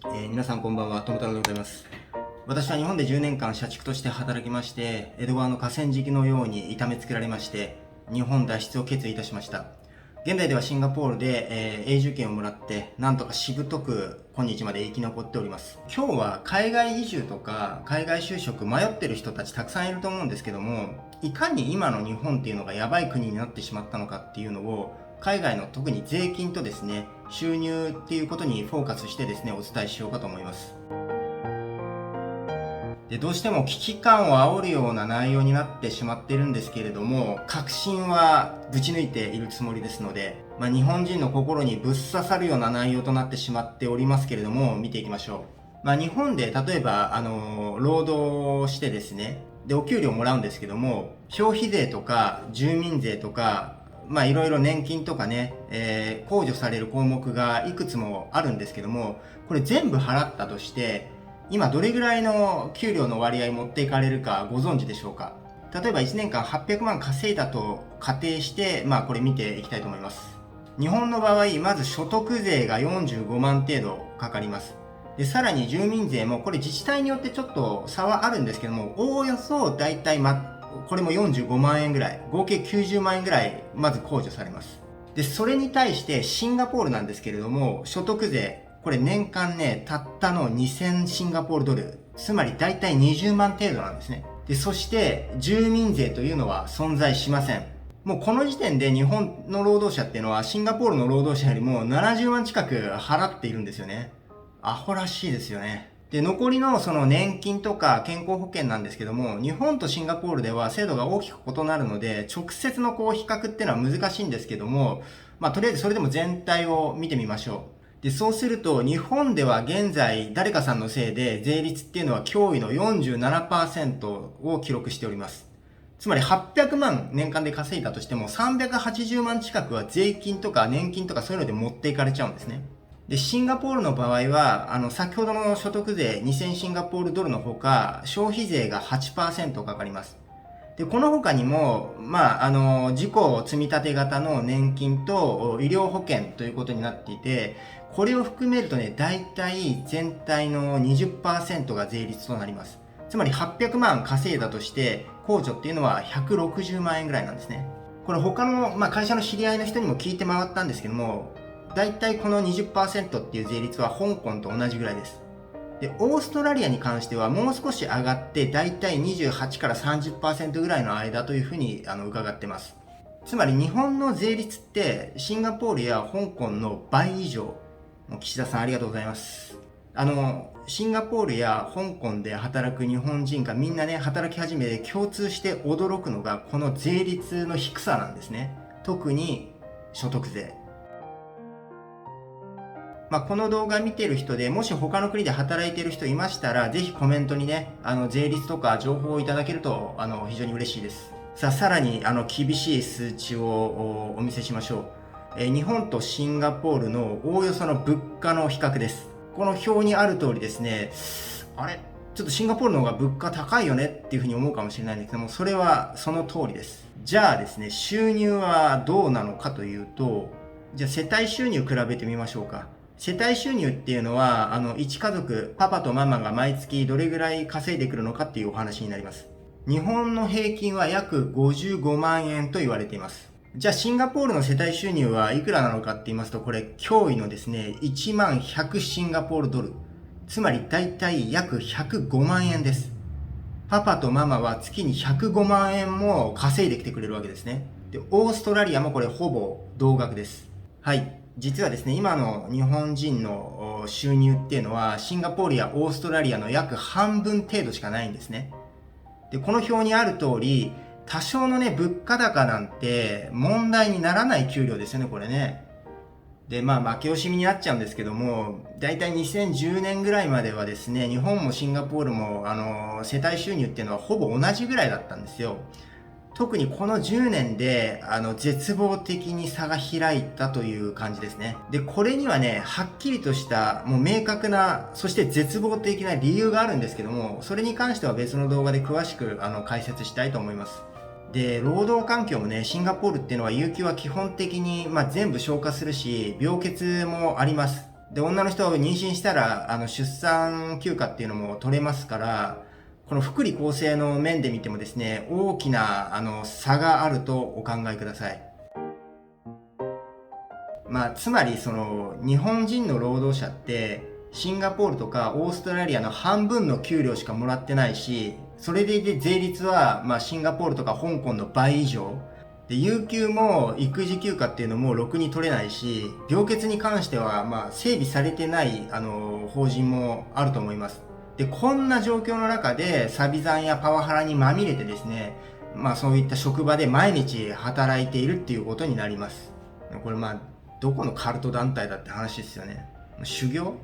皆さんこんばんは、友太郎でございます。私は日本で10年間社畜として働きまして、江戸川の河川敷のように痛めつけられまして、日本脱出を決意いたしました。現在ではシンガポールで、永住権をもらって、なんとかしぶとく今日まで生き残っております。今日は海外移住とか海外就職迷ってる人たちたくさんいると思うんですけども、いかに今の日本っていうのがやばい国になってしまったのかっていうのを、海外の特に税金とですね、収入っていうことにフォーカスしてですね、お伝えしようかと思います。で、どうしても危機感を煽るような内容になってしまっているんですけれども、確信はぶち抜いているつもりですので、日本人の心にぶっ刺さるような内容となってしまっておりますけれども、見ていきましょう。日本で例えば、労働してですね、で、お給料もらうんですけども、消費税とか住民税とか、いろいろ年金とかね、控除される項目がいくつもあるんですけども、これ全部払ったとして、今どれぐらいの給料の割合持っていかれるかご存知でしょうか。例えば1年間800万稼いだと仮定して、これ見ていきたいと思います。日本の場合、まず所得税が45万程度かかります。で、さらに住民税も、これ自治体によってちょっと差はあるんですけども、おおよそだいたいこれも45万円ぐらい、合計90万円ぐらい、まず控除されます。で、それに対してシンガポールなんですけれども、所得税、これ年間ね、たったの2000シンガポールドル、つまりだいたい20万程度なんですね。で、そして住民税というのは存在しません。もうこの時点で日本の労働者っていうのはシンガポールの労働者よりも70万近く払っているんですよね。アホらしいですよね。で、残りのその年金とか健康保険なんですけども、日本とシンガポールでは制度が大きく異なるので、直接の比較っていうのは難しいんですけども、とりあえずそれでも全体を見てみましょう。で、そうすると、日本では現在、誰かさんのせいで税率っていうのは驚異の 47% を記録しております。つまり800万年間で稼いだとしても、380万近くは税金とか年金とかそういうので持っていかれちゃうんですね。で、シンガポールの場合は、先ほどの所得税2000シンガポールドルのほか、消費税が 8% かかります。で、この他にも、自己積み立て型の年金と医療保険ということになっていて、これを含めるとね、大体全体の 20% が税率となります。つまり800万稼いだとして、控除っていうのは160万円ぐらいなんですね。これ他の、会社の知り合いの人にも聞いて回ったんですけども、大体この 20% っていう税率は香港と同じぐらいです。で、オーストラリアに関してはもう少し上がって大体28から 30% ぐらいの間というふうに伺ってます。つまり日本の税率ってシンガポールや香港の倍以上。岸田さんありがとうございます。シンガポールや香港で働く日本人がみんなね、働き始めて共通して驚くのがこの税率の低さなんですね。特に所得税。この動画見てる人でもし他の国で働いてる人いましたら、ぜひコメントにね、税率とか情報をいただけると、非常に嬉しいです。さあ、さらに、厳しい数値をお見せしましょう。日本とシンガポールのおおよその物価の比較です。この表にある通りですね、あれちょっとシンガポールの方が物価高いよねっていうふうに思うかもしれないんですけども、それはその通りです。じゃあですね、収入はどうなのかというと、じゃあ世帯収入比べてみましょうか。世帯収入っていうのは、1家族、パパとママが毎月どれぐらい稼いでくるのかっていうお話になります。日本の平均は約55万円と言われています。じゃあシンガポールの世帯収入はいくらなのかって言いますと、これ驚異のですね、1万100シンガポールドル。つまり大体約105万円です。パパとママは月に105万円も稼いできてくれるわけですね。で、オーストラリアもこれほぼ同額です。はい。実はですね、今の日本人の収入っていうのは、シンガポールやオーストラリアの約半分程度しかないんですね。で、この表にある通り、多少のね、物価高なんて問題にならない給料ですよね、これね。で、負け惜しみになっちゃうんですけども、だいたい2010年ぐらいまではですね、日本もシンガポールも、世帯収入っていうのはほぼ同じぐらいだったんですよ。特にこの10年で、絶望的に差が開いたという感じですね。で、これにはね、はっきりとした、もう明確な、そして絶望的な理由があるんですけども、それに関しては別の動画で詳しく、解説したいと思います。で、労働環境もね、シンガポールっていうのは有給は基本的に、全部消化するし、病欠もあります。で、女の人は妊娠したら、出産休暇っていうのも取れますから、この福利厚生の面で見てもですね、大きな、差があるとお考えください。つまり、日本人の労働者って、シンガポールとかオーストラリアの半分の給料しかもらってないし、それで税率は、シンガポールとか香港の倍以上。で、有給も育児休暇っていうのもろくに取れないし、病欠に関しては、整備されてない、法人もあると思います。で、こんな状況の中で、サビ残やパワハラにまみれてですね、そういった職場で毎日働いているっていうことになります。これどこのカルト団体だって話ですよね。修行？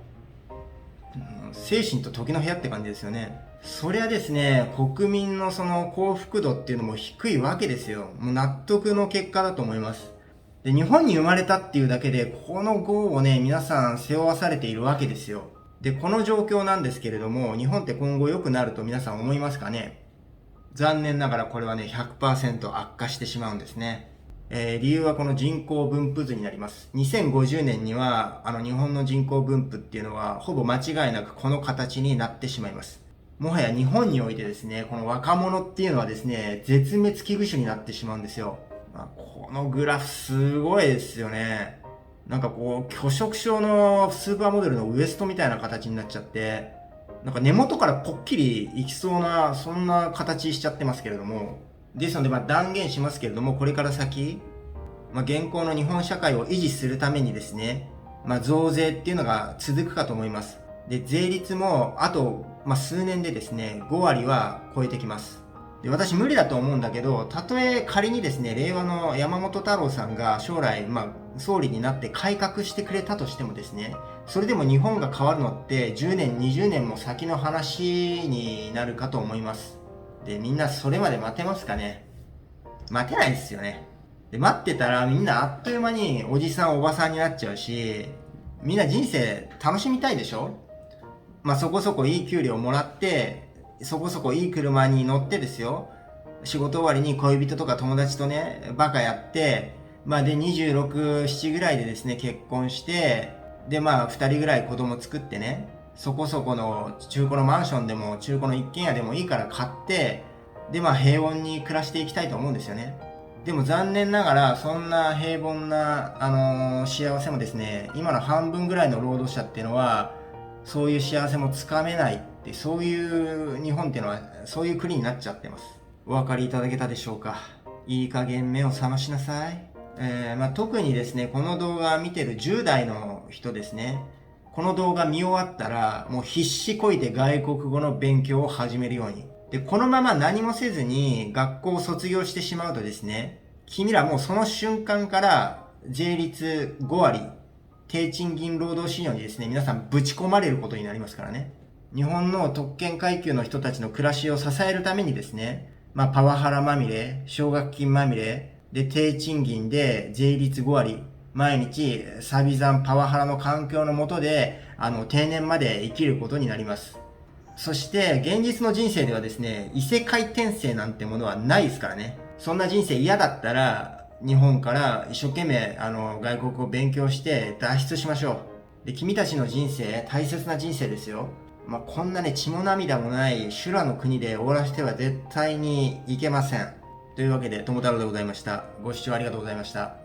精神と時の部屋って感じですよね。そりゃですね、国民のその幸福度っていうのも低いわけですよ。もう納得の結果だと思います。で、日本に生まれたっていうだけで、この業をね、皆さん背負わされているわけですよ。で、この状況なんですけれども、日本って今後良くなると皆さん思いますかね？残念ながらこれはね、100% 悪化してしまうんですね。理由はこの人口分布図になります。2050年には、日本の人口分布っていうのは、ほぼ間違いなくこの形になってしまいます。もはや日本においてですね、この若者っていうのはですね、絶滅危惧種になってしまうんですよ。このグラフすごいですよね。なんかこう、拒食症のスーパーモデルのウエストみたいな形になっちゃって、なんか根元からぽっきりいきそうな、そんな形しちゃってますけれども、ですので、断言しますけれども、これから先、現行の日本社会を維持するためにですね、増税っていうのが続くかと思います。で、税率も、あと、数年でですね、5割は超えてきます。で、私無理だと思うんだけど、たとえ仮にですね、令和の山本太郎さんが将来、総理になって改革してくれたとしてもですね、それでも日本が変わるのって10年、20年も先の話になるかと思います。で、みんなそれまで待てますかね？待てないですよね。で、待ってたらみんなあっという間におじさんおばさんになっちゃうし、みんな人生楽しみたいでしょ？そこそこいい給料もらって、そこそこいい車に乗ってですよ。仕事終わりに恋人とか友達とね、バカやって、で26、7ぐらいでですね、結婚して、で2人ぐらい子供作ってね、そこそこの中古のマンションでも中古の一軒家でもいいから買って、で平穏に暮らしていきたいと思うんですよね。でも残念ながらそんな平凡な、幸せもですね、今の半分ぐらいの労働者っていうのはそういう幸せもつかめないって、そういう日本っていうのはそういう国になっちゃってます。お分かりいただけたでしょうか？いい加減目を覚ましなさい。特にですね、この動画を見てる10代の人ですね、この動画見終わったらもう必死こいて外国語の勉強を始めるように。で、このまま何もせずに学校を卒業してしまうとですね、君らもうその瞬間から税率5割、低賃金労働市場にですね、皆さんぶち込まれることになりますからね。日本の特権階級の人たちの暮らしを支えるためにですね、パワハラまみれ、奨学金まみれ、で、低賃金で税率5割、毎日、サビ残パワハラの環境の下で、定年まで生きることになります。そして、現実の人生ではですね、異世界転生なんてものはないですからね。そんな人生嫌だったら、日本から一生懸命、外国を勉強して脱出しましょう。で、君たちの人生、大切な人生ですよ。こんなね、血も涙もない修羅の国で終わらせては絶対にいけません。というわけで、友太郎でございました。ご視聴ありがとうございました。